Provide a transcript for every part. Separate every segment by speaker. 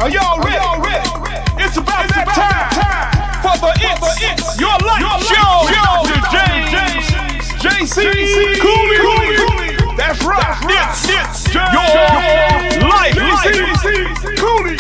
Speaker 1: Are y'all ready? It's about that time for the It's Your Life show. Dr. James J.C. Cooley. That's right. It's your life. Cooley.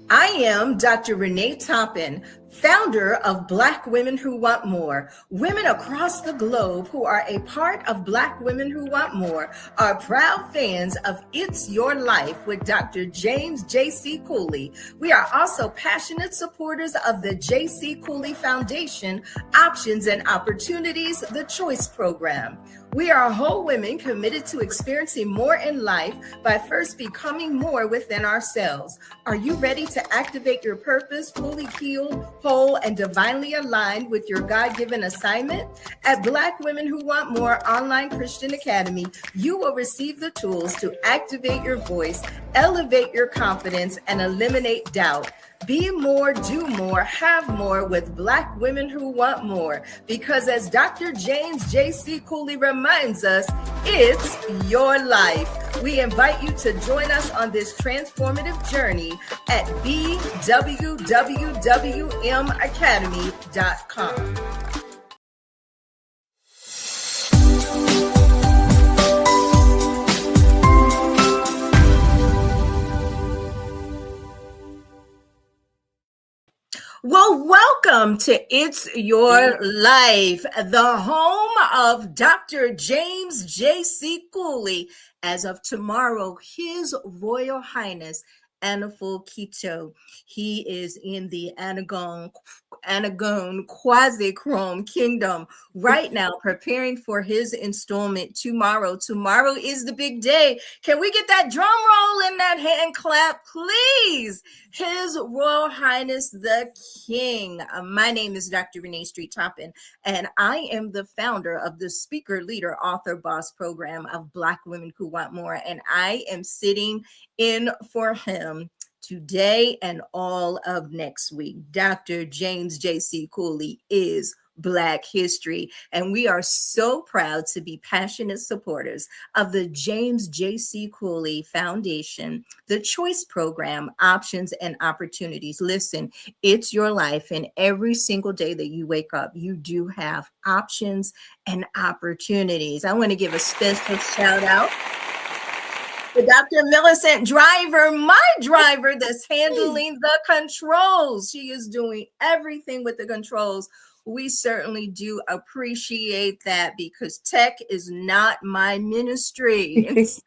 Speaker 2: I am Dr. Renee Toppin, founder of Black Women Who Want More. Women across the globe who are a part of Black Women Who Want More are proud fans of It's Your Life with Dr. James J.C. Cooley. We are also passionate supporters of the J.C. Cooley Foundation, Options and Opportunities, the Choice Program. We are whole women committed to experiencing more in life by first becoming more within ourselves. Are you ready to activate your purpose, fully healed, whole, and divinely aligned with your God-given assignment? At Black Women Who Want More Online Christian Academy, you will receive the tools to activate your voice, elevate your confidence, and eliminate doubt. Be more, do more, have more with Black Women Who Want More. Because as Dr. James J.C. Cooley reminds us, it's your life. We invite you to join us on this transformative journey at bwwmacademy.com. Well, welcome to It's Your Life, the home of Dr. James J.C. Cooley. As of tomorrow, His Royal Highness Anaful Kito. He is in the Anagon Quasi-Chrome Kingdom right now, preparing for his installment tomorrow. Tomorrow is the big day. Can we get that drum roll and that hand clap, please? His Royal Highness the King. My name is Dr. Renee Street Toppin, and I am the founder of the Speaker, Leader, Author, Boss program of Black Women Who Want More, and I am sitting in for him today and all of next week. Dr. James J.C. Cooley is Black history, and we are so proud to be passionate supporters of the James J.C. Cooley Foundation, the Choice Program, Options and Opportunities. Listen, it's your life, and every single day that you wake up, you do have options and opportunities. I want to give a special shout out to Dr. Millicent Driver, my driver that's handling the controls. She is doing everything with the controls. We certainly do appreciate that because tech is not my ministry. And so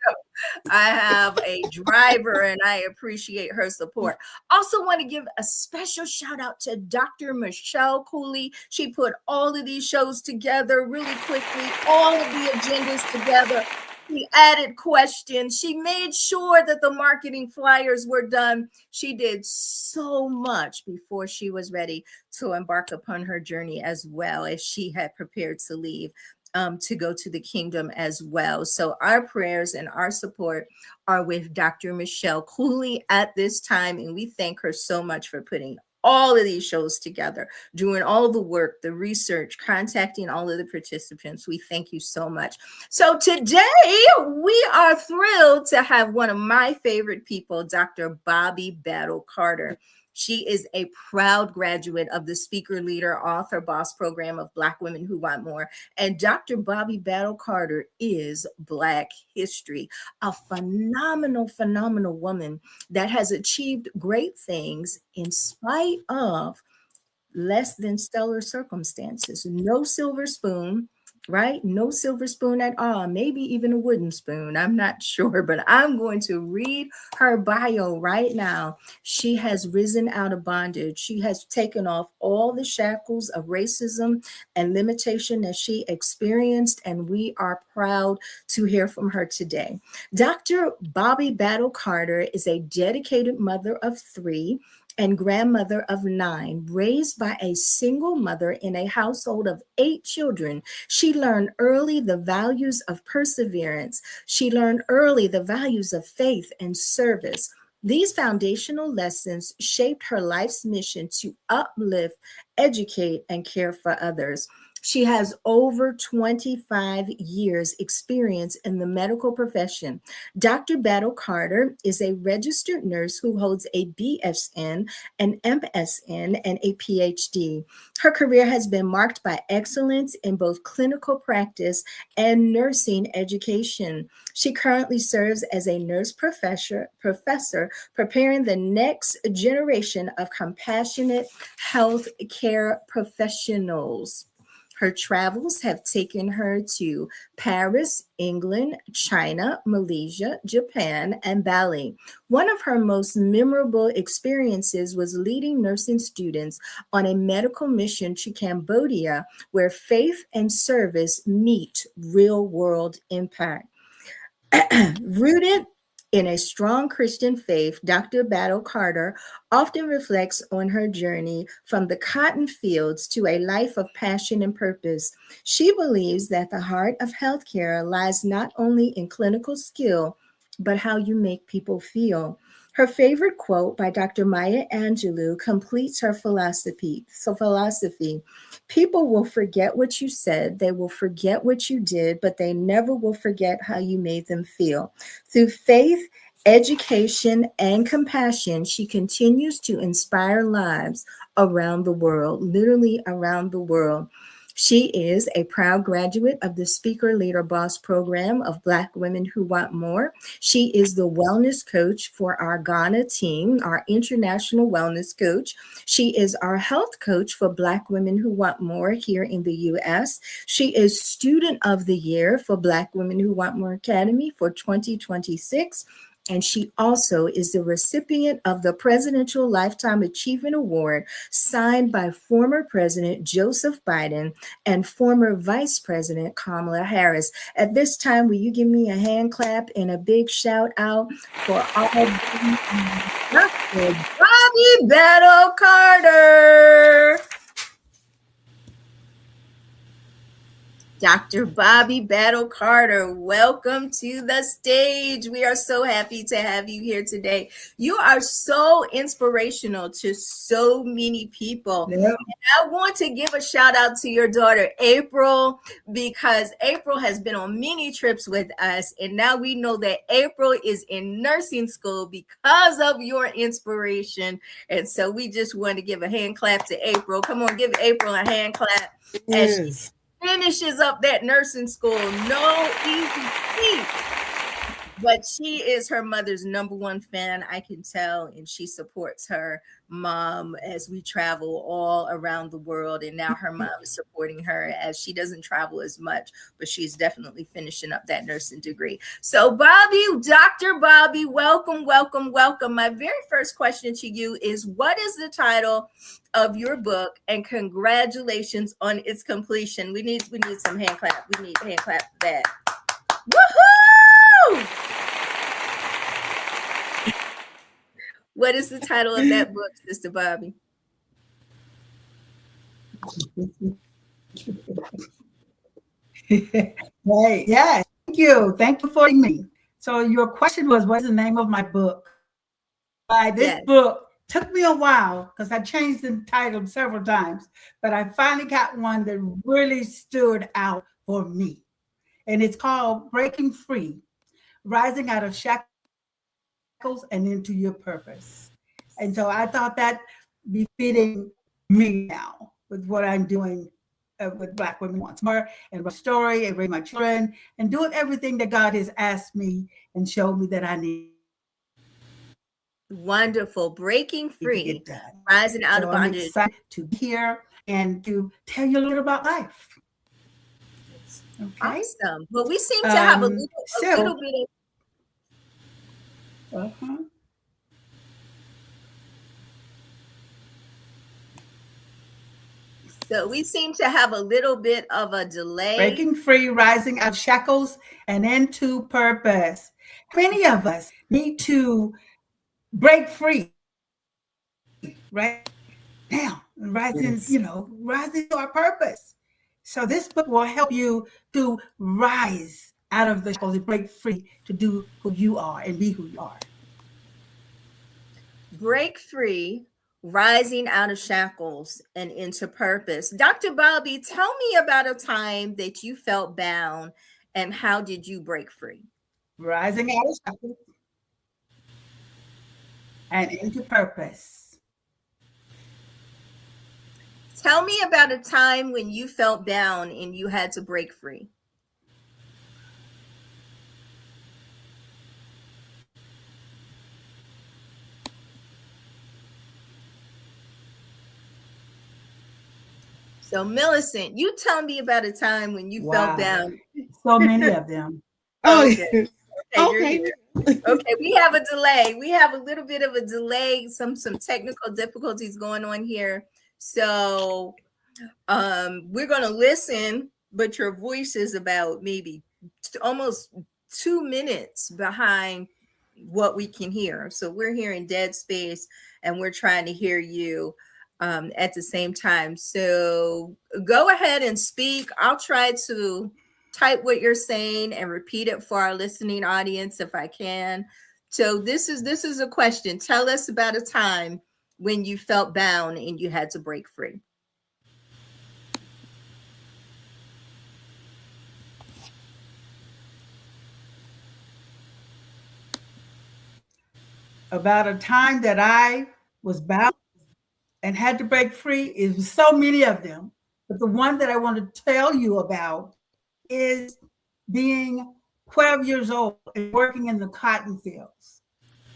Speaker 2: I have a driver and I appreciate her support. Also want to give a special shout out to Dr. Michelle Cooley. She put all of these shows together really quickly, all of the agendas together. She added questions. She made sure that the marketing flyers were done. She did so much before she was ready to embark upon her journey, as well as she had prepared to leave to go to the kingdom as well. So our prayers and our support are with Dr. Michelle Cooley at this time, and we thank her so much for putting all of these shows together, doing all the work, the research, contacting all of the participants. We thank you so much. So today we are thrilled to have one of my favorite people, Dr. Bobbie Battle-Carter. She is a proud graduate of the Speaker, Leader, Author, Boss program of Black Women Who Want More. And Dr. Bobbie Battle-Carter is Black history, a phenomenal woman that has achieved great things in spite of less than stellar circumstances. No silver spoon, right? No silver spoon at all, maybe even a wooden spoon. I'm not sure, but I'm going to read her bio right now. She has risen out of bondage. She has taken off all the shackles of racism and limitation that she experienced, and we are proud to hear from her today. Dr. Bobbie Battle-Carter is a dedicated mother of 3 and grandmother of 9, raised by a single mother in a household of 8 children. She learned early the values of perseverance. She learned early the values of faith and service. These foundational lessons shaped her life's mission to uplift, educate, and care for others. She has over 25 years experience in the medical profession. Dr. Battle-Carter is a registered nurse who holds a BSN, an MSN, and a PhD. Her career has been marked by excellence in both clinical practice and nursing education. She currently serves as a nurse professor preparing the next generation of compassionate health care professionals. Her travels have taken her to Paris, England, China, Malaysia, Japan, and Bali. One of her most memorable experiences was leading nursing students on a medical mission to Cambodia, where faith and service meet real world impact. Rooted in a strong Christian faith, Dr. Battle-Carter often reflects on her journey from the cotton fields to a life of passion and purpose. She believes that the heart of healthcare lies not only in clinical skill, but how you make people feel. Her favorite quote by Dr. Maya Angelou completes her philosophy. People will forget what you said, they will forget what you did, but they never will forget how you made them feel. Through faith, education, and compassion, she continues to inspire lives around the world, literally around the world. She is a proud graduate of the Speaker Leader Boss program of Black Women Who Want More. She is the wellness coach for our Ghana team, our international wellness coach. She is our health coach for Black Women Who Want More here in the U.S. She is Student of the Year for Black Women Who Want More Academy for 2026. And she also is the recipient of the Presidential Lifetime Achievement Award, signed by former President Joseph Biden and former Vice President Kamala Harris. At this time, will you give me a hand clap and a big shout out for all Dr. Bobbie Battle-Carter? Dr. Bobbie Battle-Carter, welcome to the stage. We are so happy to have you here today. You are so inspirational to so many people.
Speaker 3: Yeah.
Speaker 2: And I want to give a shout out to your daughter, April, because April has been on many trips with us. And now we know that April is in nursing school because of your inspiration. And so we just want to give a hand clap to April. Come on, give April a hand clap.
Speaker 3: Yes.
Speaker 2: Finishes up that nursing school. No easy feat. But she is her mother's number one fan, I can tell, and she supports her mom as we travel all around the world. And now her mom is supporting her as she doesn't travel as much, but she's definitely finishing up that nursing degree. So Bobbie, Dr. Bobbie, welcome, welcome, welcome. My very first question to you is, what is the title of your book, and congratulations on its completion? We need some hand clap. We need hand clap for that. Woohoo! What is the title of that book, Sister Bobbie?
Speaker 3: Right. Yeah. Thank you. Thank you for me. So your question was, what's the name of my book? This book took me a while because I changed the title several times, but I finally got one that really stood out for me. And it's called Breaking Free, Rising Out of Shackles and Into Your Purpose. And so I thought that befitting me now with what I'm doing with Black Women Once More, and my story, and raise my children, and doing everything that God has asked me and showed me that I need.
Speaker 2: Wonderful. Breaking Free, Rising Out of Bondage.
Speaker 3: I'm excited to be here and to tell you a little about life.
Speaker 2: Okay. Awesome. Well, we seem to have a little bit of... So we seem to have a little bit of a delay.
Speaker 3: Breaking free, rising out of shackles and into purpose. Many of us need to break free right now, rising to our purpose. So this book will help you to rise out of the shackles and break free to do who you are and be who you are.
Speaker 2: Break free, rising out of shackles and into purpose. Dr. Bobbie, tell me about a time that you felt bound and how did you break free?
Speaker 3: Rising out of shackles and into purpose.
Speaker 2: Tell me about a time when you felt bound and you had to break free. So, Millicent, you tell me about a time when you felt bound.
Speaker 3: So many of them.
Speaker 2: Okay. Okay, you're here. Okay, we have a delay. We have a little bit of a delay, some technical difficulties going on here. So we're gonna listen, but your voice is about maybe almost 2 minutes behind what we can hear. So we're hearing dead space and we're trying to hear you at the same time. So go ahead and speak. I'll try to type what you're saying and repeat it for our listening audience if I can. So this is a question. Tell us about a time when you felt bound and you had to break free.
Speaker 3: About a time that I was bound and had to break free is so many of them. But the one that I want to tell you about is being 12 years old and working in the cotton fields.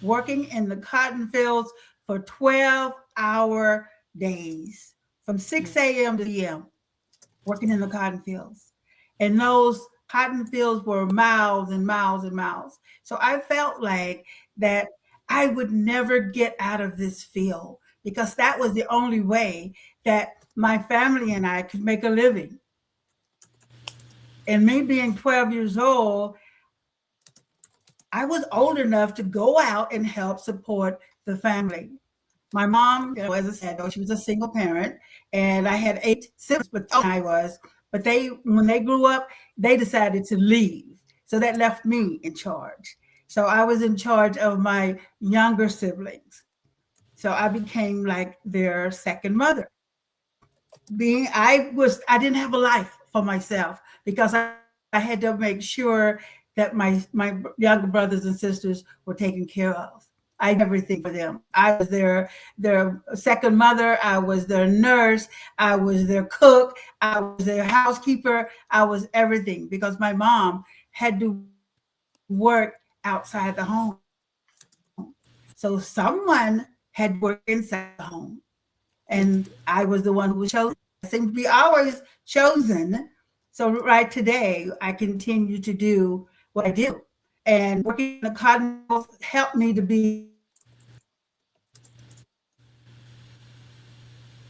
Speaker 3: Working in the cotton fields for 12-hour days from 6 a.m. to p.m. working in the cotton fields. And those cotton fields were miles and miles and miles. So I felt like that I would never get out of this field because that was the only way that my family and I could make a living. And me being 12 years old, I was old enough to go out and help support the family. My mom, as I said, she was a single parent, and I had 8 siblings, but when they grew up, they decided to leave. So that left me in charge. So I was in charge of my younger siblings. So I became like their second mother. I didn't have a life for myself because I had to make sure that my younger brothers and sisters were taken care of. I did everything for them. I was their second mother. I was their nurse. I was their cook. I was their housekeeper. I was everything because my mom had to work outside the home. So someone had to work inside the home. And I was the one who was chosen. I seem to be always chosen. So right today, I continue to do what I do. And working in the cotton fields helped me to be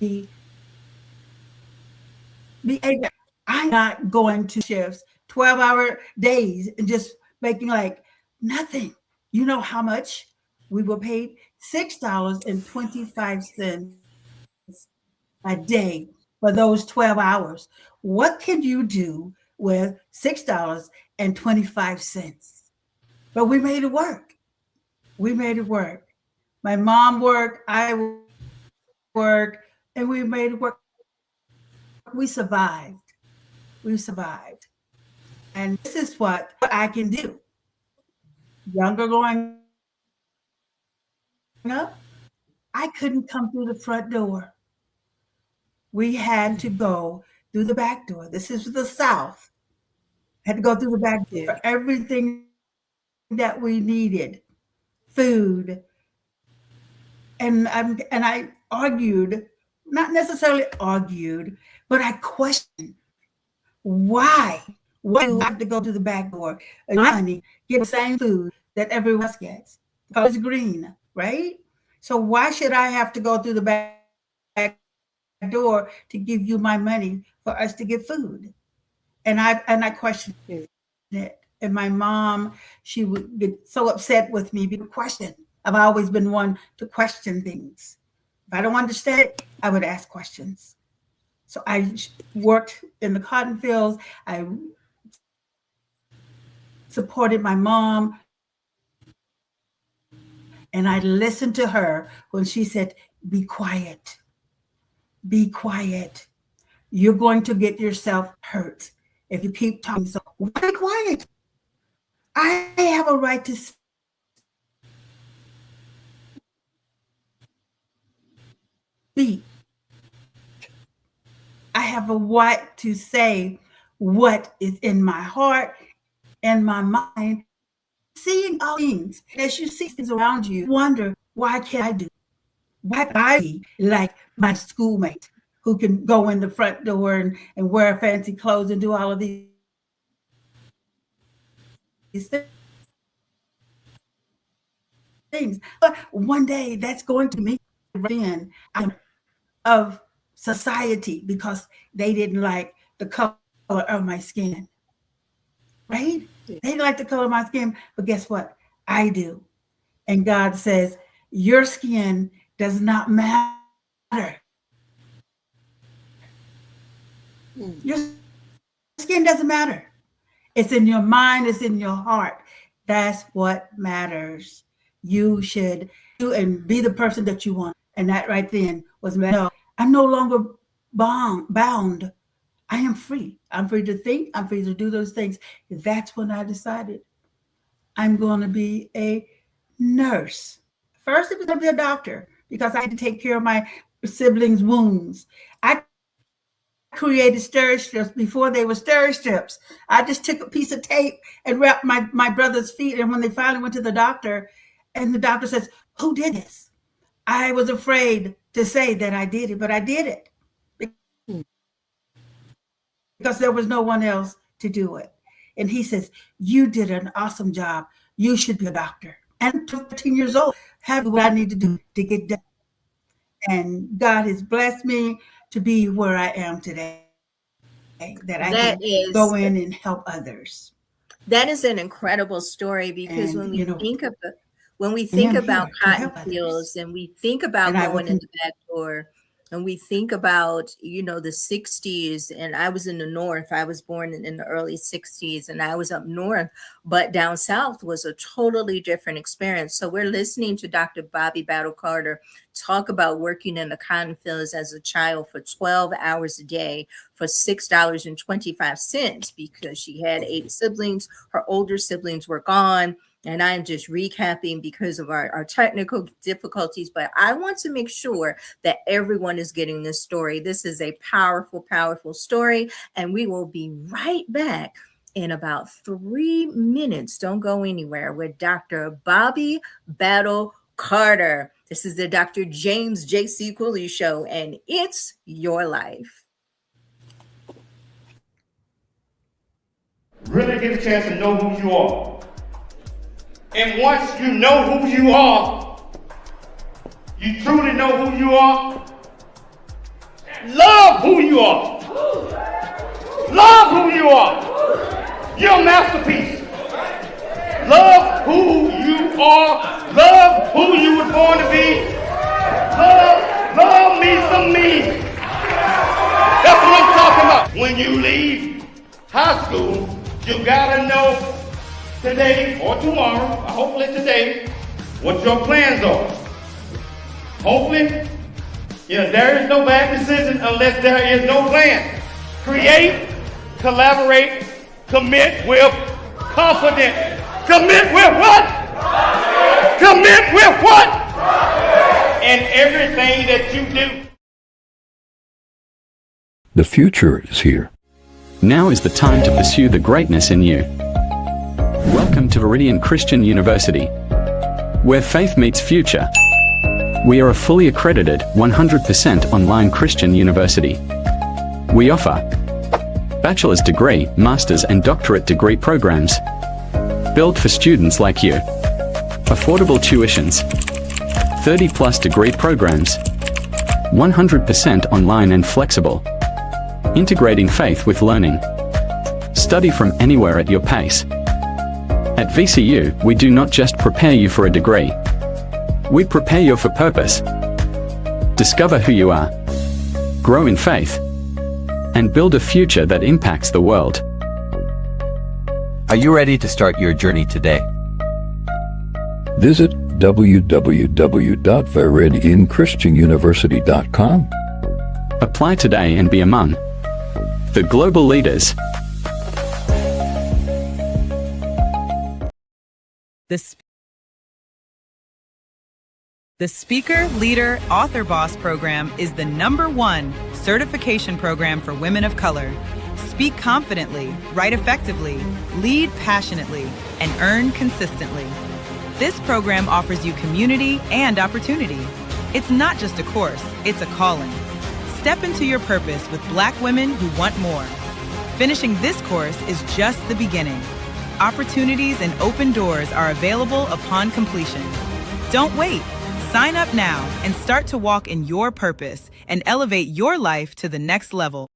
Speaker 3: able. I'm not going to shifts, 12-hour days, and just making like nothing. You know how much we were paid? $6.25 a day for those 12 hours. What can you do with $6.25? But we made it work. We made it work. My mom worked, I worked, and we made it work. We survived. We survived. And this is what I can do. Younger growing up, I couldn't come through the front door. We had to go through the back door. This is the South. Had to go through the back door for everything that we needed, food. And I argued, not necessarily argued, but I questioned why do I have to go to the back door and honey, get the same food that everyone else gets? Because it's green, right? So why should I have to go through the back door to give you my money for us to get food? And I questioned it. And my mom, she would get so upset with me because question. I've always been one to question things. If I don't understand it, I would ask questions. So I worked in the cotton fields. I supported my mom. And I listened to her when she said, be quiet. Be quiet. You're going to get yourself hurt if you keep talking. So be quiet. I have a right to speak. I have a right to say what is in my heart and my mind. Seeing all things, as you see things around you, wonder, why can't I do? Why can't I be like my schoolmate who can go in the front door and wear fancy clothes and do all of these things? But one day that's going to be in of society because they didn't like the color of my skin. Right? They didn't like the color of my skin, but guess what? I do. And God says, your skin does not matter. Your skin doesn't matter. It's in your mind, it's in your heart. That's what matters. You should do and be the person that you want. And that right then was, no, I'm no longer bound. I am free. I'm free to think. I'm free to do those things. That's when I decided I'm going to be a nurse. First, it was going to be a doctor because I had to take care of my siblings' wounds. I created steri strips before they were steri strips. I just took a piece of tape and wrapped my brother's feet. And when they finally went to the doctor, and the doctor says, who did this? I was afraid to say that I did it, but I did it. Because there was no one else to do it. And he says, you did an awesome job. You should be a doctor. And 13 years old, have what I need to do to get done. And God has blessed me to be where I am today, that I can go in and help others.
Speaker 2: That is an incredible story because when we think about cotton fields and we think about going in the back door, and we think about, the 60s, and I was in the North. I was born in the early 60s, and I was up north, but down south was a totally different experience. So we're listening to Dr. Bobbie Battle-Carter talk about working in the cotton fields as a child for 12 hours a day for $6.25 because she had 8 siblings. Her older siblings were gone. And I'm just recapping because of our technical difficulties, but I want to make sure that everyone is getting this story. This is a powerful, powerful story, and we will be right back in about 3 minutes. Don't go anywhere with Dr. Bobbie Battle-Carter. This is the Dr. James J.C. Cooley Show, and it's your life.
Speaker 1: Really get a chance to know who you are. And once you know who you are, you truly know who you are, love who you are. Love who you are. You're a masterpiece. Love who you are. Love who you were born to be. Love me some me. That's what I'm talking about. When you leave high school, you gotta know today or tomorrow, hopefully today, what your plans are. Hopefully, there is no bad decision unless there is no plan. Create, collaborate, commit with confidence. Commit with what? Commit with what? And everything that you do.
Speaker 4: The future is here.
Speaker 5: Now is the time to pursue the greatness in you. Welcome to Viridian Christian University, where faith meets future. We are a fully accredited, 100% online Christian university. We offer bachelor's degree, master's and doctorate degree programs, built for students like you. Affordable tuitions, 30+ degree programs, 100% online and flexible, integrating faith with learning. Study from anywhere at your pace. At VCU, we do not just prepare you for a degree. We prepare you for purpose. Discover who you are, grow in faith, and build a future that impacts the world.
Speaker 6: Are you ready to start your journey today?
Speaker 4: Visit www.viridianchristianuniversity.com.
Speaker 5: Apply today and be among the global leaders.
Speaker 6: The Speaker, Leader, Author Boss program is the #1 certification program for women of color. Speak confidently, write effectively, lead passionately, and earn consistently. This program offers you community and opportunity. It's not just a course, it's a calling. Step into your purpose with Black women who want more. Finishing this course is just the beginning. Opportunities and open doors are available upon completion. Don't wait. Sign up now and start to walk in your purpose and elevate your life to the next level.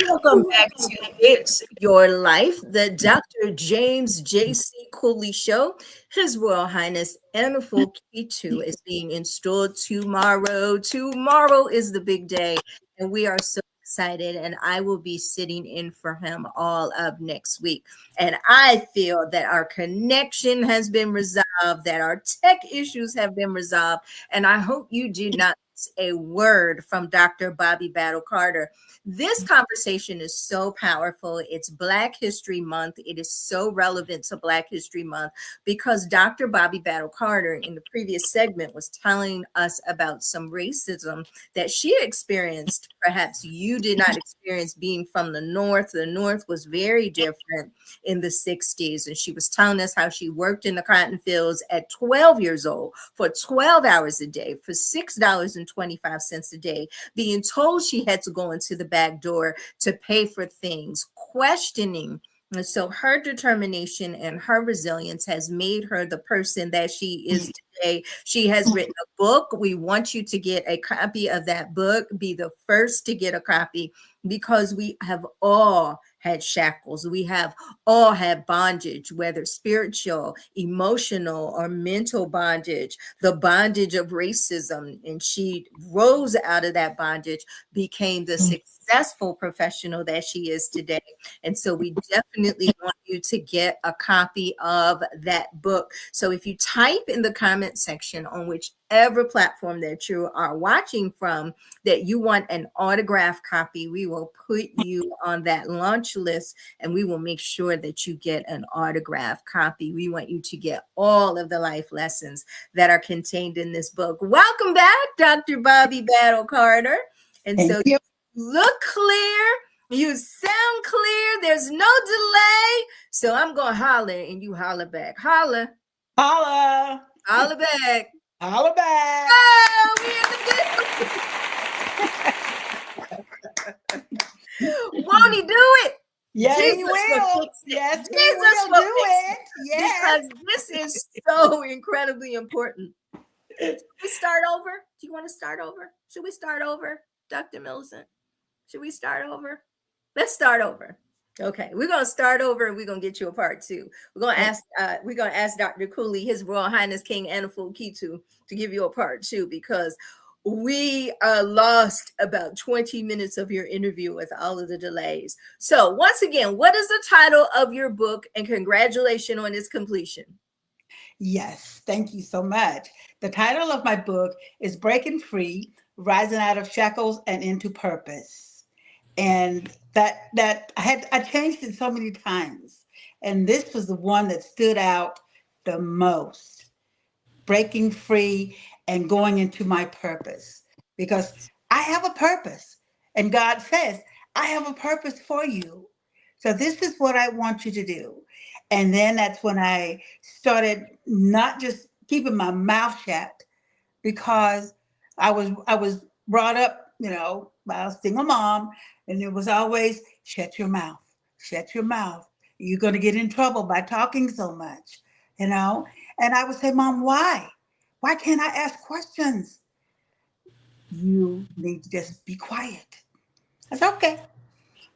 Speaker 2: Welcome back to It's Your Life, the Dr. James J.C. Cooley Show. His Royal Highness Anafu Kitu is being installed tomorrow. Tomorrow is the big day, and we are so excited, and I will be sitting in for him all of next week. And I feel that our connection has been resolved, that our tech issues have been resolved, and I hope you do not miss a word from Dr. Bobbie Battle-Carter. This conversation is so powerful. It's Black History Month. It is so relevant to Black History Month because Dr. Bobbie Battle-Carter in the previous segment was telling us about some racism that she experienced. Perhaps you did not experience being from the North. The North was very different in the 60s. And she was telling us how she worked in the cotton fields at 12 years old for 12 hours a day for $6.25 a day, being told she had to go into the back door to pay for things, questioning. And so her determination and her resilience has made her the person that she is today. She has written a book. We want you to get a copy of that book. Be the first to get a copy because we have all had shackles. We have all had bondage, whether spiritual, emotional, or mental bondage, the bondage of racism. And she rose out of that bondage, became the successful professional that she is today. And so we definitely want you to get a copy of that book. So if you type in the comment section on whichever platform that you are watching from that you want an autographed copy, we will put you on that launch list and we will make sure that you get an autographed copy. We want you to get all of the life lessons that are contained in this book. Welcome back, Dr. Bobbie Battle-Carter. And so you look clear. You sound clear. There's no delay. So I'm going to holler and you holler back. Holler.
Speaker 3: Holla.
Speaker 2: Holler back.
Speaker 3: Holla back.
Speaker 2: Oh, we in the Won't he do it?
Speaker 3: Yes,
Speaker 2: Jesus
Speaker 3: he will. Yes, he
Speaker 2: Jesus
Speaker 3: will do it.
Speaker 2: Yes. Because this is so incredibly important. Should we start over? Do you want to start over? Should we start over, Dr. Millicent? Should we start over? Let's start over. Okay, we're gonna start over and we're gonna get you a part two. We're gonna ask Dr. Cooley, His Royal Highness King Anafu Kitu, to give you a part two because we lost about 20 minutes of your interview with all of the delays. So once again, what is the title of your book? And congratulations on its completion.
Speaker 3: Yes, thank you so much. The title of my book is Breaking Free, Rising Out of Shackles and Into Purpose. And that I changed it so many times. And this was the one that stood out the most. Breaking free and going into my purpose. Because I have a purpose. And God says, I have a purpose for you. So this is what I want you to do. And then that's when I started not just keeping my mouth shut, because I was brought up, by a single mom, and it was always shut your mouth, shut your mouth. You're going to get in trouble by talking so much, you know. And I would say, Mom, why? Why can't I ask questions? You need to just be quiet. I said, okay.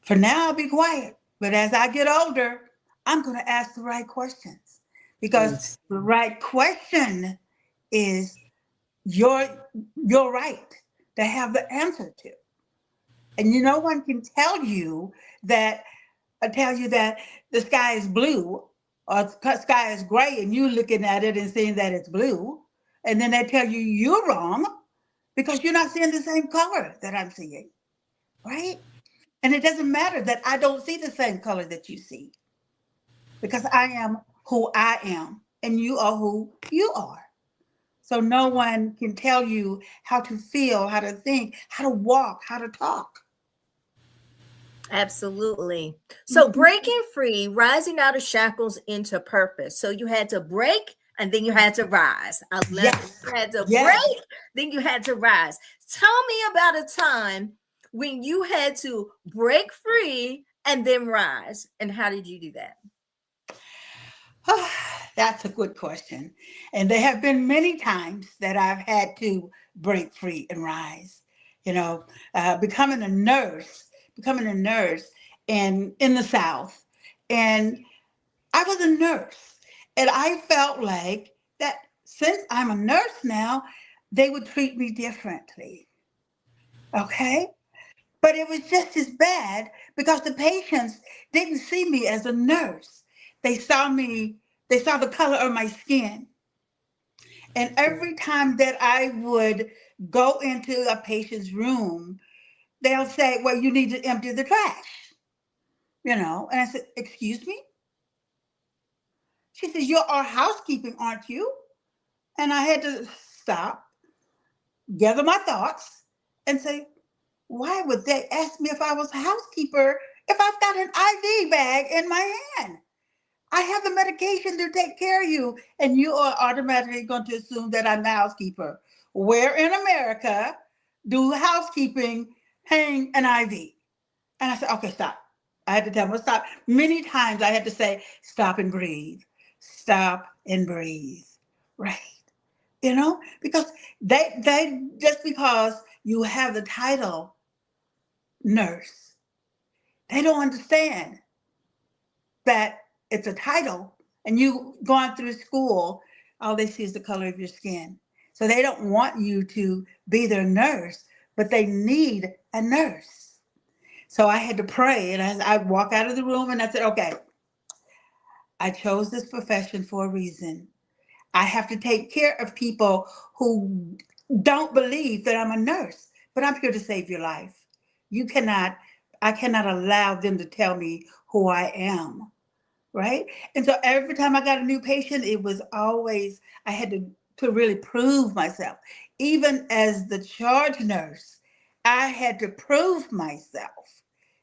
Speaker 3: For now, I'll be quiet. But as I get older, I'm going to ask the right questions, because the right question is your right to have the answer to. And no one can tell you that the sky is blue or the sky is gray, and you looking at it and seeing that it's blue, and then they tell you you're wrong because you're not seeing the same color that I'm seeing, right? And it doesn't matter that I don't see the same color that you see, because I am who I am and you are who you are. So no one can tell you how to feel, how to think, how to walk, how to talk.
Speaker 2: Absolutely. So breaking free, rising out of shackles into purpose. So you had to break and then you had to rise. I love it. You had to break, then you had to rise. Tell me about a time when you had to break free and then rise. And how did you do that?
Speaker 3: That's a good question. And there have been many times that I've had to break free and rise. Becoming a nurse in the South. And I was a nurse. And I felt like that since I'm a nurse now, they would treat me differently. Okay? But it was just as bad because the patients didn't see me as a nurse. They saw the color of my skin. And every time that I would go into a patient's room, they'll say, well, you need to empty the trash, And I said, excuse me? She says, you're our housekeeping, aren't you? And I had to stop, gather my thoughts, and say, why would they ask me if I was a housekeeper if I've got an IV bag in my hand? I have the medication to take care of you, and you are automatically going to assume that I'm the housekeeper. Where in America do housekeeping hang an IV? And I said, okay, stop. I had to tell them, stop. Many times I had to say, stop and breathe. Stop and breathe. Right. Because they just because you have the title nurse, they don't understand that it's a title, and you going through school, all they see is the color of your skin. So they don't want you to be their nurse, but they need a nurse. So I had to pray, and I walk out of the room and I said, okay, I chose this profession for a reason. I have to take care of people who don't believe that I'm a nurse, but I'm here to save your life. I cannot allow them to tell me who I am. Right? And so every time I got a new patient, it was always, I had to really prove myself. Even as the charge nurse, I had to prove myself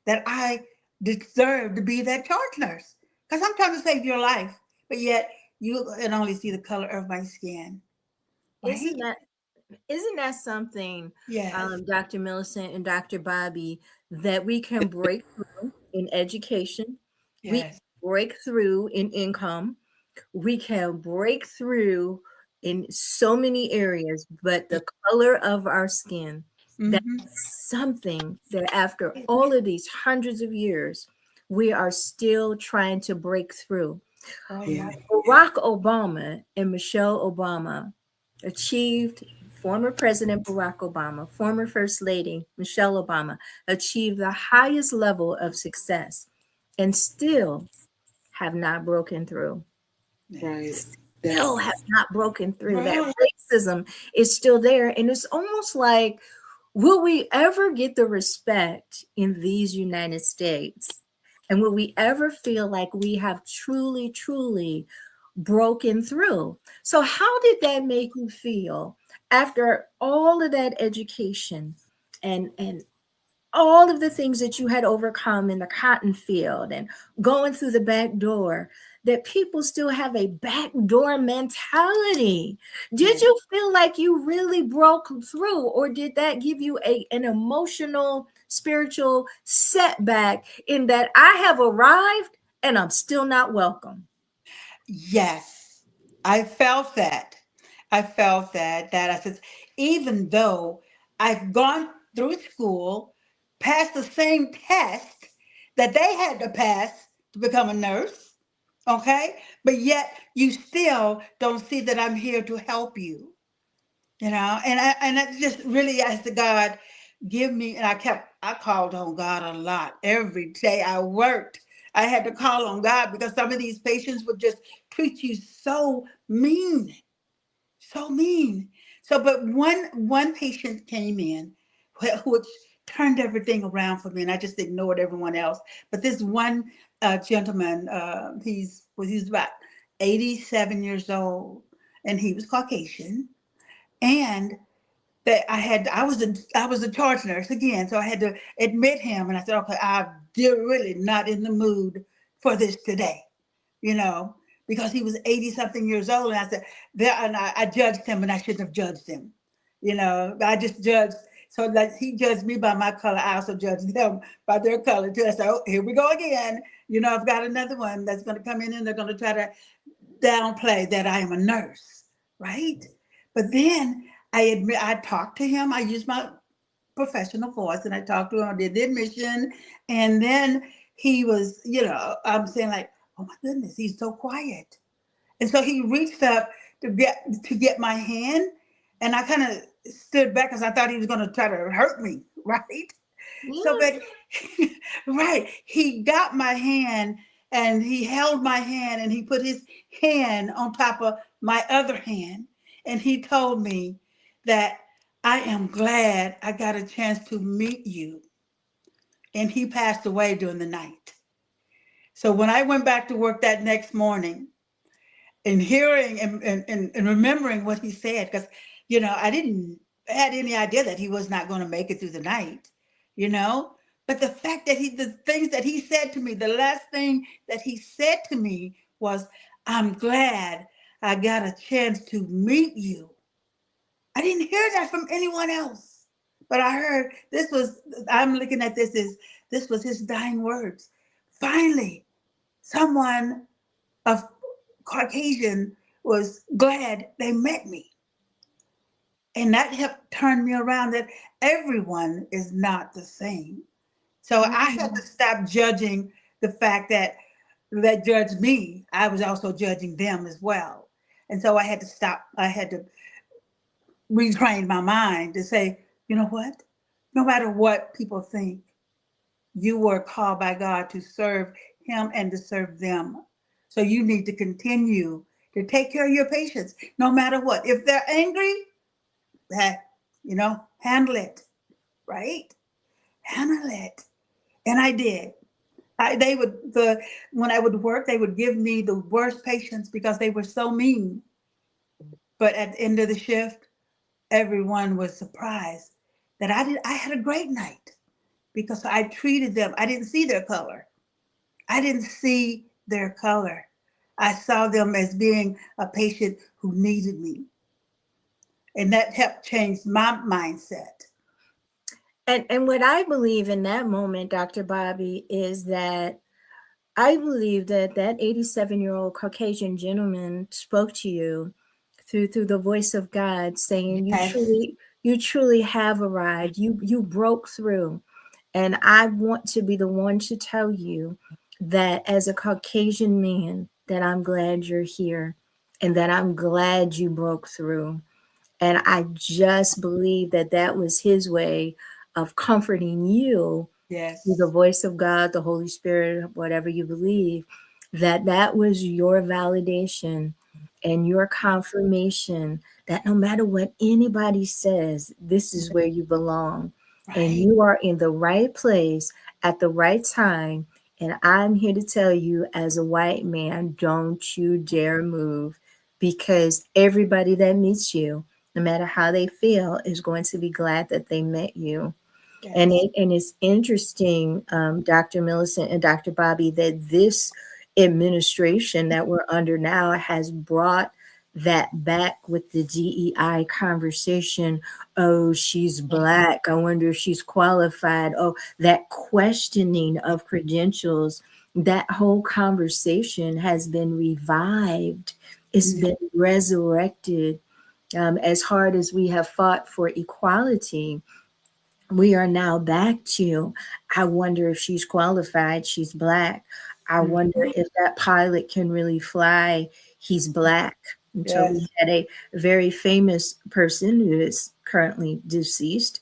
Speaker 3: that I deserve to be that charge nurse, because I'm trying to save your life, but yet you can only see the color of my skin. Right?
Speaker 2: Isn't that something,
Speaker 3: Yes.
Speaker 2: Dr. Millicent and Dr. Bobbie, that we can break through in education?
Speaker 3: Yes.
Speaker 2: We can break through in income. We can break through in so many areas, but the color of our skin, that's something that after all of these hundreds of years, we are still trying to break through. Barack Obama and Michelle Obama achieved, former President Barack Obama, former First Lady Michelle Obama achieved the highest level of success and still have not broken through.
Speaker 7: Right.
Speaker 2: Still have not broken through. That racism is still there. And it's almost like Will we ever get the respect in these United States? And will we ever feel like we have truly, truly broken through? So, how did that make you feel after all of that education and all of the things that you had overcome in the cotton field and going through the back door, that people still have a back door mentality? Did you feel like you really broke through, or did that give you an emotional, spiritual setback in that I have arrived and I'm still not welcome?
Speaker 3: Yes, I felt that. I felt that I said, even though I've gone through school, passed the same test that they had to pass to become a nurse, okay? But yet you still don't see that I'm here to help you, and I just really asked the God, give me, and I called on God a lot. Every day I worked, I had to call on God because some of these patients would just treat you so mean, so mean. So, but one patient came in, which turned everything around for me, and I just ignored everyone else. But this one gentleman, he's about 87 years old, and he was Caucasian, and that I was a charge nurse again, so I had to admit him, and I said, okay, I'm really not in the mood for this today, because he was 80 something years old, and I said, and I judged him, and I shouldn't have judged him, I just judged. So like he judged me by my color, I also judged them by their color too. I said, oh, here we go again. I've got another one that's going to come in, and they're going to try to downplay that I am a nurse, right? But then I talked to him. I used my professional voice, and I talked to him. I did the admission, and then he was, I'm saying like, oh my goodness, he's so quiet. And so he reached up to get my hand, and I kind of stood back because I thought he was going to try to hurt me, right?
Speaker 2: Yeah.
Speaker 3: So, but right, he got my hand, and he held my hand, and he put his hand on top of my other hand, and he told me that I am glad I got a chance to meet you. And he passed away during the night. So when I went back to work that next morning, and hearing and remembering what he said, because I didn't had any idea that he was not going to make it through the night, but the fact that the things that he said to me, the last thing that he said to me was, I'm glad I got a chance to meet you. I didn't hear that from anyone else, but I heard I'm looking at this was his dying words. Finally, someone of Caucasian was glad they met me. And that helped turn me around, that everyone is not the same. So I had to stop judging the fact that judged me. I was also judging them as well. And so I had to stop. I had to retrain my mind to say, you know what? No matter what people think, you were called by God to serve him and to serve them. So you need to continue to take care of your patients, no matter what. If they're angry, handle it, right? Handle it. And I did. When I would work, they would give me the worst patients because they were so mean. But at the end of the shift, everyone was surprised that I had a great night because I treated them. I didn't see their color. I saw them as being a patient who needed me. And that helped change my mindset.
Speaker 2: And what I believe in that moment, Dr. Bobbie, is that I believe that 87-year-old Caucasian gentleman spoke to you through the voice of God, saying,
Speaker 3: Yes.
Speaker 2: you truly have arrived. You broke through. And I want to be the one to tell you that as a Caucasian man, that I'm glad you're here and that I'm glad you broke through. And I just believe that was his way of comforting you.
Speaker 3: Yes.
Speaker 2: Through the voice of God, the Holy Spirit, whatever you believe, that was your validation and your confirmation that no matter what anybody says, this is where you belong. And you are in the right place at the right time. And I'm here to tell you, as a white man, don't you dare move, because everybody that meets you, no matter how they feel, is going to be glad that they met you. Yes. And it's interesting, Dr. Millicent and Dr. Bobbie, that this administration that we're under now has brought that back with the DEI conversation. Oh, she's Black. I wonder if she's qualified. Oh, that questioning of credentials, that whole conversation has been revived. It's been resurrected. As hard as we have fought for equality, we are now back to, I wonder if she's qualified, she's Black. I wonder if that pilot can really fly, he's Black. And so we had a very famous person who is currently deceased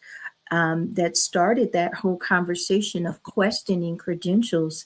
Speaker 2: that started that whole conversation of questioning credentials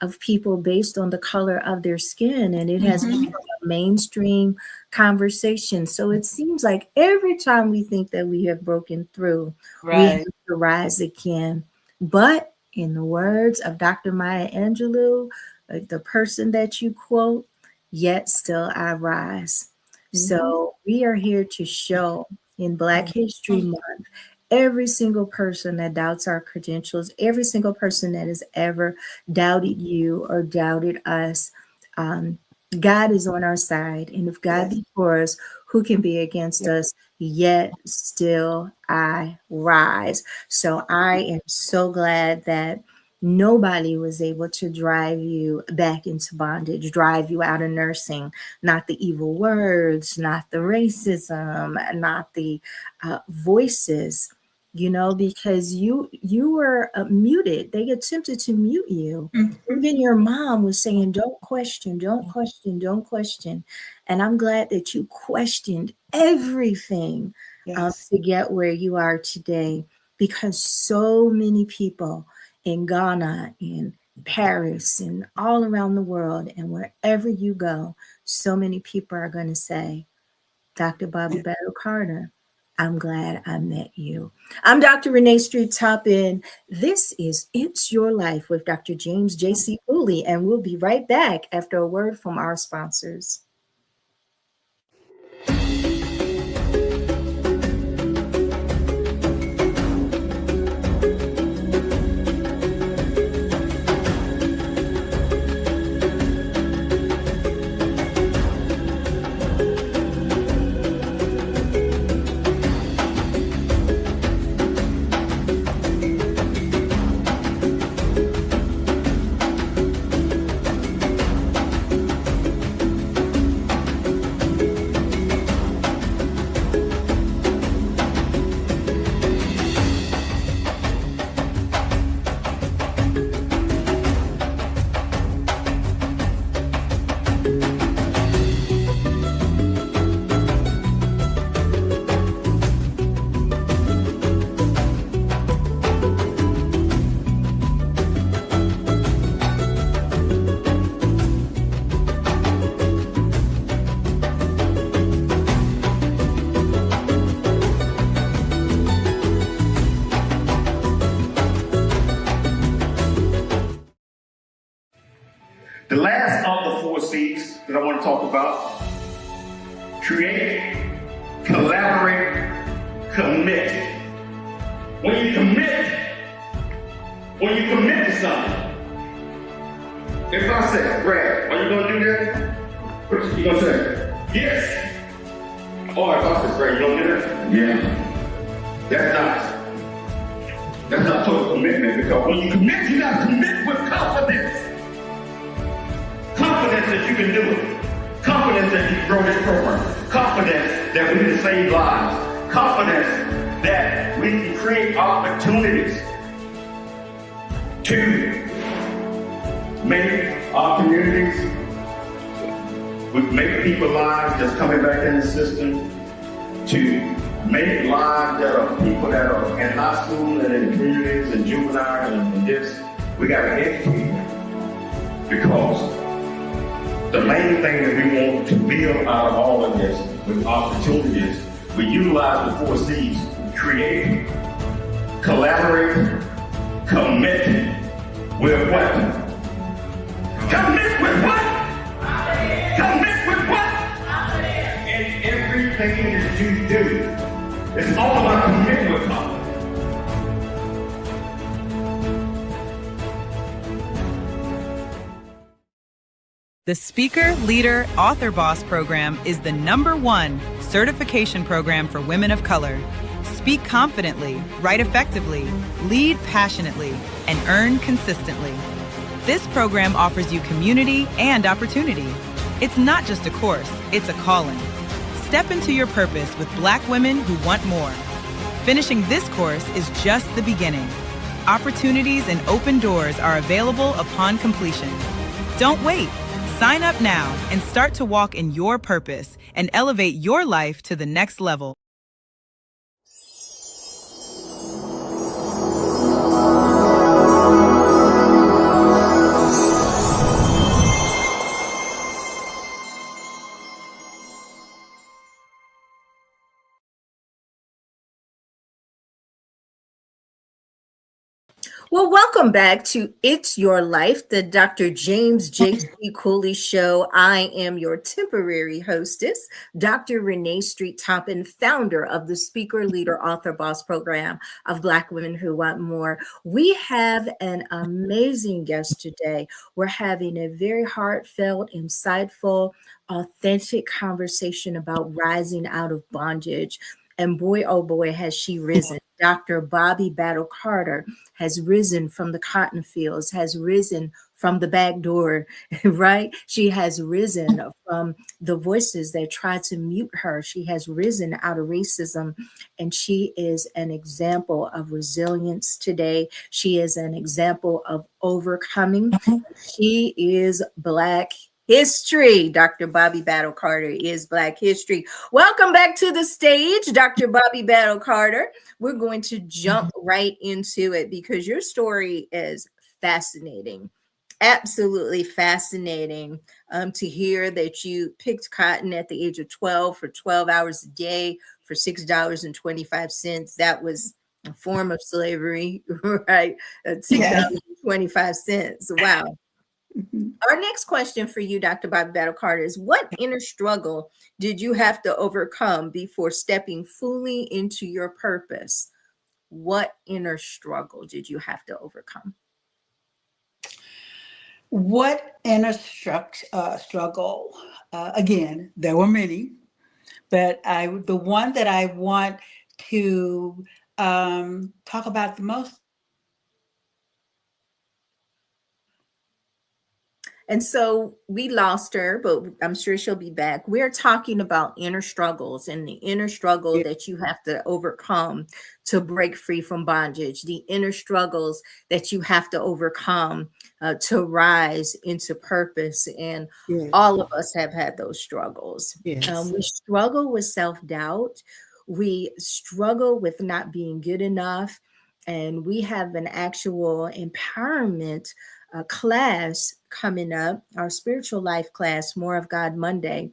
Speaker 2: of people based on the color of their skin. And it has become a mainstream conversation. So it seems like every time we think that we have broken through, we have to rise again. But in the words of Dr. Maya Angelou, the person that you quote, yet still I rise. So we are here to show in Black History Month, every single person that doubts our credentials, every single person that has ever doubted you or doubted us, God is on our side. And if God be for us, who can be against us? Yet still I rise. So I am so glad that nobody was able to drive you back into bondage, drive you out of nursing, not the evil words, not the racism, not the voices, because you were muted. They attempted to mute you. Even your mom was saying, don't question, don't question, don't question. And I'm glad that you questioned everything to get where you are today, because so many people in Ghana, in Paris, and all around the world, and wherever you go, so many people are going to say, Dr. Bobbie Battle-Carter, I'm glad I met you. I'm Dr. Renee Street Toppin. This is It's Your Life with Dr. James J.C. Cooley, and we'll be right back after a word from our sponsors.
Speaker 1: The last of the 4 C's that I want to talk about: create, collaborate, commit. When you commit to something, if I say, Brad, are you going to do that? What you going to say? Yes. Or if I say, Brad, you going to do that? Yeah. That's not total commitment, because when you commit, you got to commit with confidence. Confidence that you can do it. Confidence that you can grow this program. Confidence that we can save lives. Confidence that we can create opportunities to make our communities, make people's lives just coming back in the system, to make lives that are people that are in high school and in communities and juvenile and this. We got to educate them, because the main thing that we want to build out of all of this
Speaker 7: with opportunities. We utilize the 4 C's: create, collaborate, commit with what? Commit with what? Commit with what? And everything that you do, it's all about committing with God.
Speaker 6: The Speaker, Leader, Author Boss program is the #1 certification program for women of color. Speak confidently, write effectively, lead passionately, and earn consistently. This program offers you community and opportunity. It's not just a course, it's a calling. Step into your purpose with Black women who want more. Finishing this course is just the beginning. Opportunities and open doors are available upon completion. Don't wait. Sign up now and start to walk in your purpose and elevate your life to the next level.
Speaker 2: Well, welcome back to It's Your Life, the Dr. James J.C. Cooley Show. I am your temporary hostess, Dr. Renee Street Toppin, founder of the Speaker, Leader, Author, Boss program of Black Women Who Want More. We have an amazing guest today. We're having a very heartfelt, insightful, authentic conversation about rising out of bondage. And boy, oh boy, has she risen. Dr. Bobbie Battle-Carter has risen from the cotton fields, has risen from the back door, right? She has risen from the voices that try to mute her. She has risen out of racism, and she is an example of resilience today. She is an example of overcoming. She is Black history. Dr. Bobbie Battle-Carter is Black history. Welcome back to the stage, Dr. Bobbie Battle-Carter. We're going to jump right into it because your story is fascinating. Absolutely fascinating to hear that you picked cotton at the age of 12 for 12 hours a day for $6.25. That was a form of slavery, right? $6.25. Wow. Our next question for you, Dr. Bobbie Battle-Carter, is what inner struggle did you have to overcome before stepping fully into your purpose? What inner struggle did you have to overcome?
Speaker 3: What inner struggle? Again, there were many, but the one that I want to talk about the most.
Speaker 2: And so we lost her, but I'm sure she'll be back. We're talking about inner struggles and the inner struggle that you have to overcome to break free from bondage, the inner struggles that you have to overcome to rise into purpose. And all of us have had those struggles. We struggle with self-doubt. We struggle with not being good enough. And we have an actual empowerment class coming up, our spiritual life class, More of God Monday.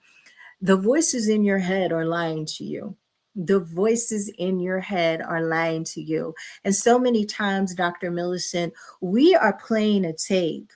Speaker 2: The voices in your head are lying to you. The voices in your head are lying to you. And so many times, Dr. Millicent, we are playing a tape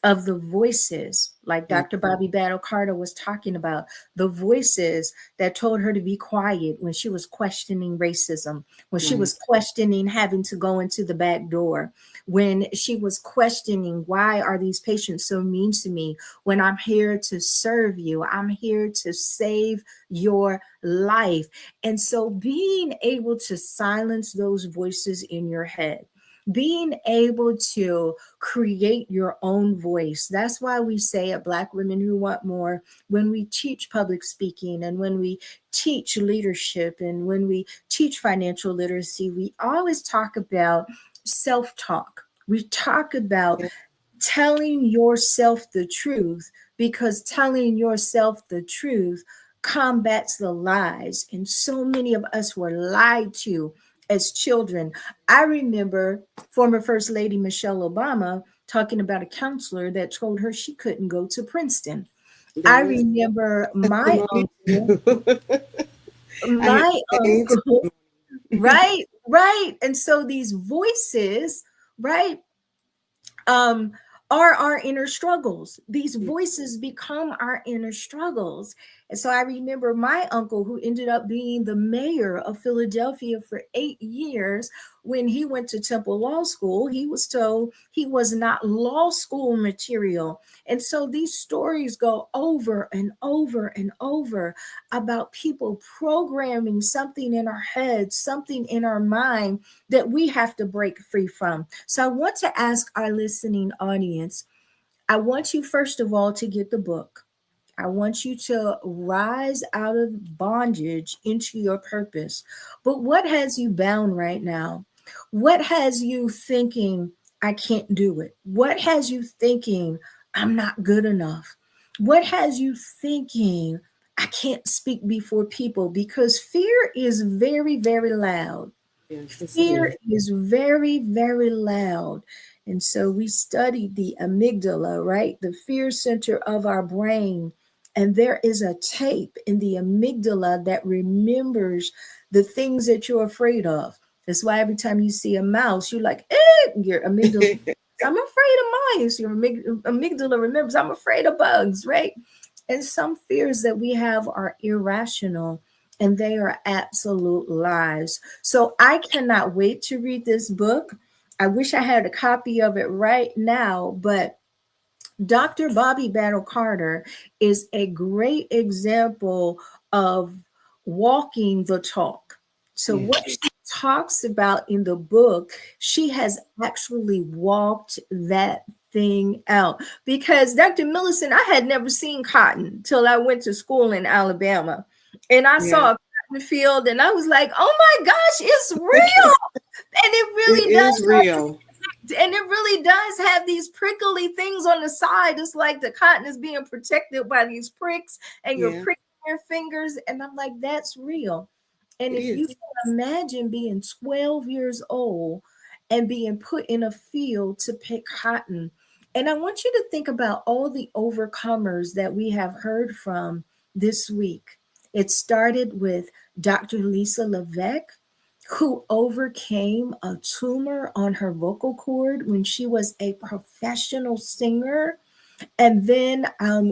Speaker 2: of the voices, like Dr. Bobbie Battle-Carter was talking about, the voices that told her to be quiet when she was questioning racism, when she was questioning having to go into the back door, when she was questioning, why are these patients so mean to me when I'm here to serve you? I'm here to save your life. And so being able to silence those voices in your head, being able to create your own voice. That's why we say at Black Women Who Want More, when we teach public speaking and when we teach leadership and when we teach financial literacy, we always talk about self-talk. We talk about telling yourself the truth, because telling yourself the truth combats the lies. And so many of us were lied to as children. I remember former First Lady Michelle Obama talking about a counselor that told her she couldn't go to Princeton. I remember my uncle, my uncle, right, right. And so these voices, right, um, are our inner struggles. These voices become our inner struggles. And so I remember my uncle, who ended up being the mayor of Philadelphia for 8 years, when he went to Temple Law School, he was told he was not law school material. And so these stories go over and over and over about people programming something in our heads, something in our mind that we have to break free from. So I want to ask our listening audience, I want you, first of all, to get the book. I want you to rise out of bondage into your purpose. But what has you bound right now? What has you thinking, I can't do it? What has you thinking, I'm not good enough? What has you thinking, I can't speak before people? Because fear is very, very loud. Fear is very, very loud. And so we studied the amygdala, right? The fear center of our brain. And there is a tape in the amygdala that remembers the things that you're afraid of. That's why every time you see a mouse, you're like, your amygdala, I'm afraid of mice. Your amygdala remembers, I'm afraid of bugs, right? And some fears that we have are irrational, and they are absolute lies. So I cannot wait to read this book. I wish I had a copy of it right now, but Dr. Bobbie Battle-Carter is a great example of walking the talk. So what she talks about in the book, she has actually walked that thing out. Because Dr. Millicent, I had never seen cotton till I went to school in Alabama. And I saw a cotton field and I was like, oh my gosh, it's real. And it really does.
Speaker 8: Is real.
Speaker 2: And it really does have these prickly things on the side. It's like the cotton is being protected by these pricks, and you're pricking your fingers. And I'm like, that's real. And if you can imagine being 12 years old and being put in a field to pick cotton. And I want you to think about all the overcomers that we have heard from this week. It started with Dr. Lisa Levesque, who overcame a tumor on her vocal cord when she was a professional singer. And then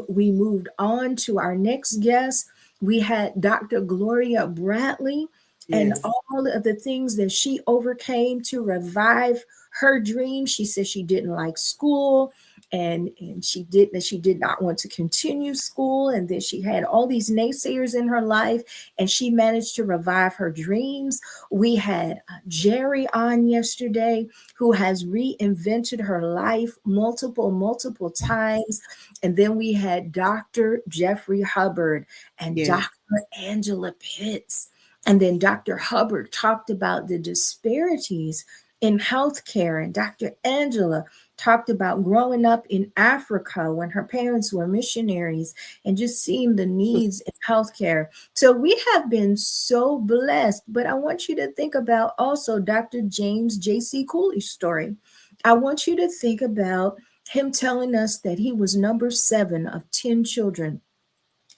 Speaker 2: we moved on to our next guest. We had Dr. Gloria Bradley and all of the things that she overcame to revive her dream. She said she didn't like school, and she did not want to continue school, and then she had all these naysayers in her life, and she managed to revive her dreams. We had Jerry on yesterday, who has reinvented her life multiple times. And then we had Dr. Jeffrey Hubbard and Dr. Angela Pitts. And then Dr. Hubbard talked about the disparities in healthcare, and Dr. Angela talked about growing up in Africa when her parents were missionaries and just seeing the needs in healthcare. So we have been so blessed, but I want you to think about also Dr. James J.C. Cooley's story. I want you to think about him telling us that he was number 7 of 10 children.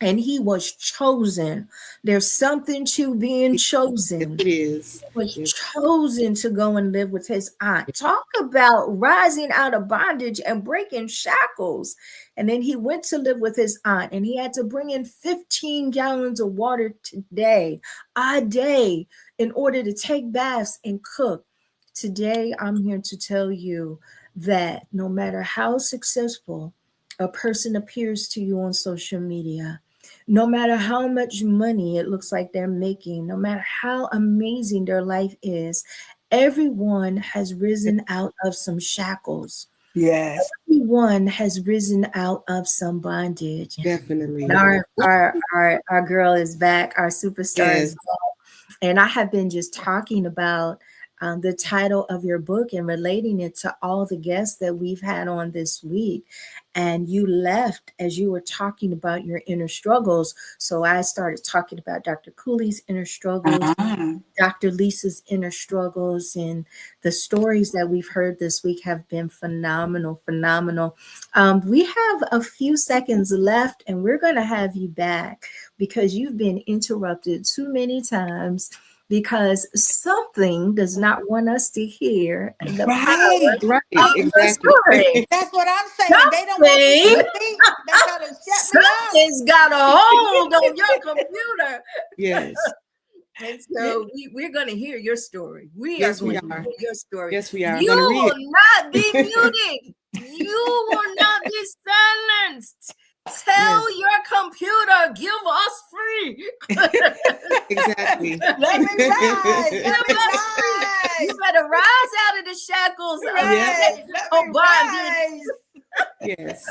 Speaker 2: And he was chosen. There's something to being chosen.
Speaker 8: It is.
Speaker 2: He was chosen to go and live with his aunt. Talk about rising out of bondage and breaking shackles. And then he went to live with his aunt, and he had to bring in 15 gallons of water a day, in order to take baths and cook. Today, I'm here to tell you that no matter how successful a person appears to you on social media, no matter how much money it looks like they're making, no matter how amazing their life is, everyone has risen out of some shackles.
Speaker 3: Yes.
Speaker 2: Everyone has risen out of some bondage.
Speaker 8: Definitely.
Speaker 2: And our girl is back, our superstar is back. And I have been just talking about the title of your book and relating it to all the guests that we've had on this week. and you left as you were talking about your inner struggles. So I started talking about Dr. Cooley's inner struggles, Dr. Lisa's inner struggles, and the stories that we've heard this week have been phenomenal, phenomenal. We have a few seconds left, and we're going to have you back because you've been interrupted too many times, because something does not want us to hear the power
Speaker 8: Right,
Speaker 2: of the story.
Speaker 3: That's what I'm saying. They don't want me to speak. They try to shut me up.
Speaker 2: Something's got a hold on your computer.
Speaker 8: Yes.
Speaker 2: And so we're going to hear your story.
Speaker 8: Yes, we
Speaker 2: to hear your story.
Speaker 8: Yes, we are.
Speaker 2: You
Speaker 8: I'm gonna read
Speaker 2: will not be muted. You will not be silenced. Tell your computer, give us free.
Speaker 8: Exactly.
Speaker 3: Let me rise.
Speaker 2: Give
Speaker 3: Let me
Speaker 2: us free.
Speaker 3: rise.
Speaker 2: You better rise out of the shackles of
Speaker 3: Rise. Let me
Speaker 2: bondage.
Speaker 3: rise.
Speaker 8: Yes.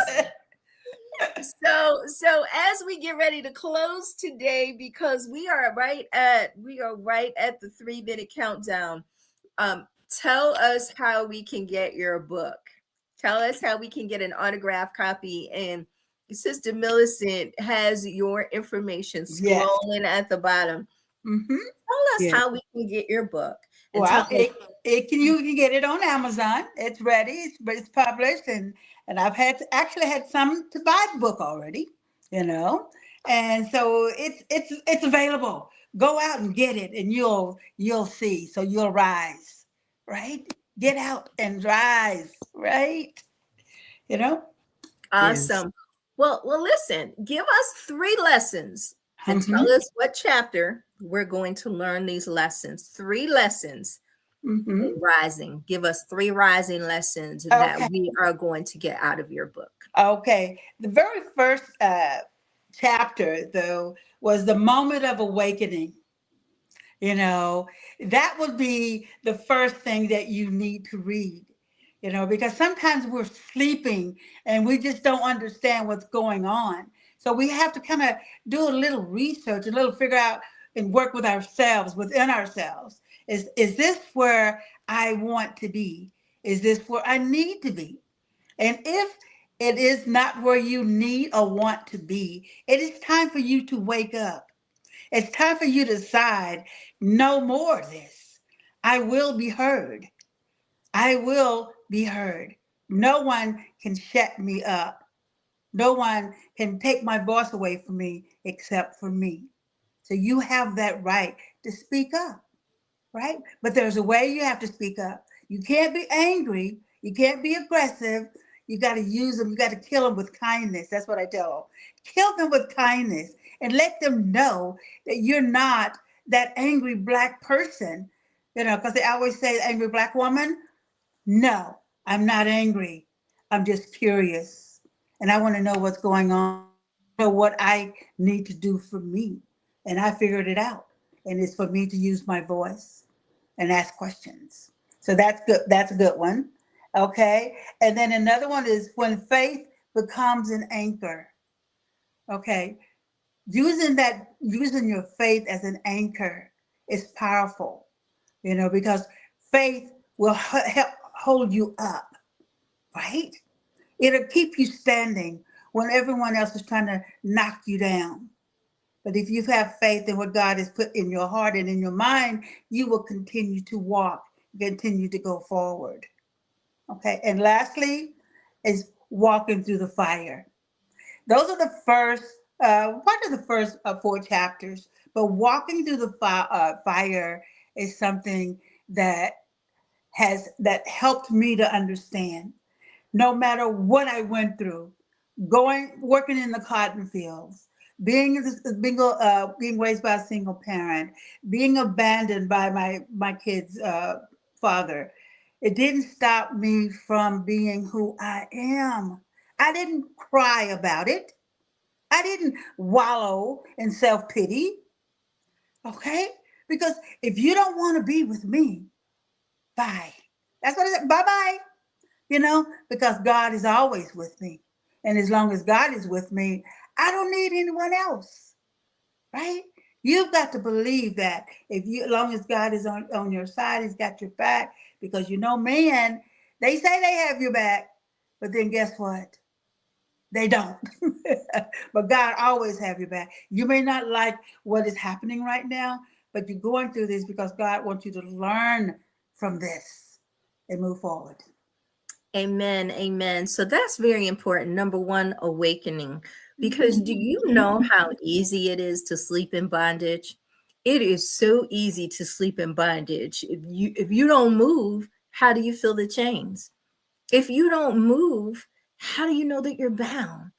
Speaker 2: So as we get ready to close today, because we are right at the 3-minute countdown, tell us how we can get your book. Tell us how we can get an autographed copy. And Sister Millicent has your information scrolling at the bottom. Tell us how we can get your book. And
Speaker 3: Well, you can get it on Amazon. It's ready. It's published, and I've actually had some to buy the book already. And so it's available. Go out and get it, and you'll see. So you'll rise, right? Get out and rise, right?
Speaker 2: Awesome.
Speaker 8: Yes.
Speaker 2: Well, listen, give us 3 lessons and tell us what chapter we're going to learn these lessons. 3 lessons in rising. Give us 3 rising lessons that we are going to get out of your book.
Speaker 3: Okay. The very first chapter, though, was the moment of awakening. That would be the first thing that you need to read. Because sometimes we're sleeping and we just don't understand what's going on. So we have to kind of do a little research, a little figure out and work with ourselves, within ourselves. Is this where I want to be? Is this where I need to be? And if it is not where you need or want to be, it is time for you to wake up. It's time for you to decide, no more of this. I will be heard. I will be heard. No one can shut me up. No one can take my voice away from me except for me. So you have that right to speak up, right? But there's a way you have to speak up. You can't be angry. You can't be aggressive. You got to use them. You got to kill them with kindness. That's what I tell them. Kill them with kindness and let them know that you're not that angry Black person, because they always say angry Black woman. No, I'm not angry. I'm just curious. And I want to know what's going on, know what I need to do for me. And I figured it out. And it's for me to use my voice and ask questions. So that's good. That's a good one. Okay. And then another one is when faith becomes an anchor. Okay. Using your faith as an anchor is powerful, because faith will help hold you up, right? It'll keep you standing when everyone else is trying to knock you down. But if you have faith in what God has put in your heart and in your mind, you will continue to walk, continue to go forward. Okay. And lastly is walking through the fire. Those are the first, one of the first 4 chapters, but walking through the fire is something that helped me to understand. No matter what I went through, working in the cotton fields, being raised by a single parent, being abandoned by my kid's father, it didn't stop me from being who I am. I didn't cry about it. I didn't wallow in self-pity. Okay? Because if you don't want to be with me, bye. That's what I said. Bye-bye. Because God is always with me. And as long as God is with me, I don't need anyone else. Right? You've got to believe that as long as God is on your side, He's got your back. Because man, they say they have your back, but then guess what? They don't. But God always have your back. You may not like what is happening right now, but you're going through this because God wants you to learn from this and move forward.
Speaker 2: Amen. Amen. So that's very important. Number one, awakening. Because do you know how easy it is to sleep in bondage? It is so easy to sleep in bondage. If you don't move, how do you feel the chains? If you don't move, how do you know that you're bound?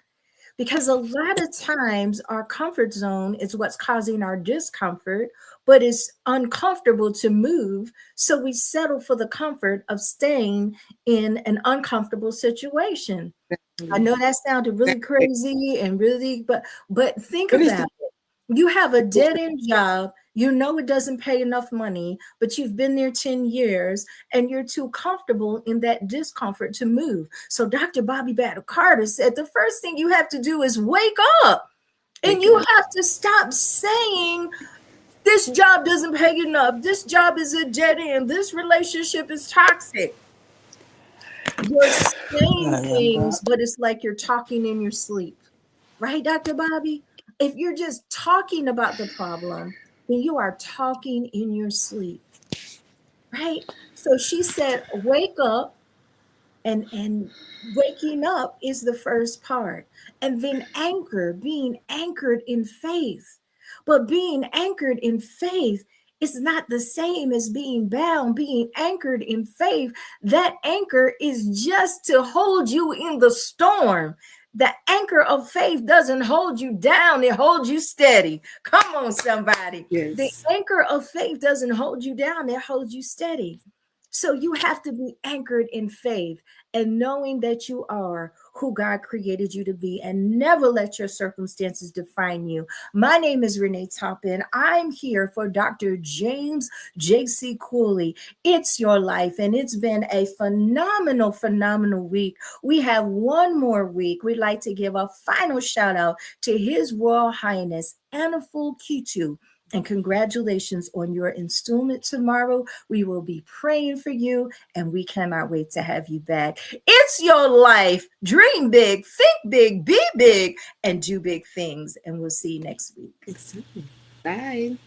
Speaker 2: Because a lot of times our comfort zone is what's causing our discomfort, but it's uncomfortable to move. So we settle for the comfort of staying in an uncomfortable situation. I know that sounded really crazy and really, but think about it. You have a dead-end job. You know it doesn't pay enough money, but you've been there 10 years and you're too comfortable in that discomfort to move. So Dr. Bobbie Battle-Carter said the first thing you have to do is wake up. And you have to stop saying, this job doesn't pay enough. This job is a dead end. This relationship is toxic. You're saying things, but it's like you're talking in your sleep. Right, Dr. Bobbie? If you're just talking about the problem, then you are talking in your sleep. Right? So she said, wake up, and waking up is the first part. And then being anchored in faith. But being anchored in faith is not the same as being bound. Being anchored in faith, that anchor is just to hold you in the storm. The anchor of faith doesn't hold you down, it holds you steady. Come on, somebody.
Speaker 8: Yes.
Speaker 2: The anchor of faith doesn't hold you down, it holds you steady. So you have to be anchored in faith and knowing that you are who God created you to be, and never let your circumstances define you. My name is Renee Toppin. I'm here for Dr. James J.C. Cooley. It's your life, and it's been a phenomenal, phenomenal week. We have one more week. We'd like to give a final shout out to His Royal Highness Anaful Kitu. And congratulations on your installment tomorrow. We will be praying for you, and we cannot wait to have you back. It's your life. Dream big, think big, be big, and do big things. And we'll see you next week.
Speaker 8: Bye.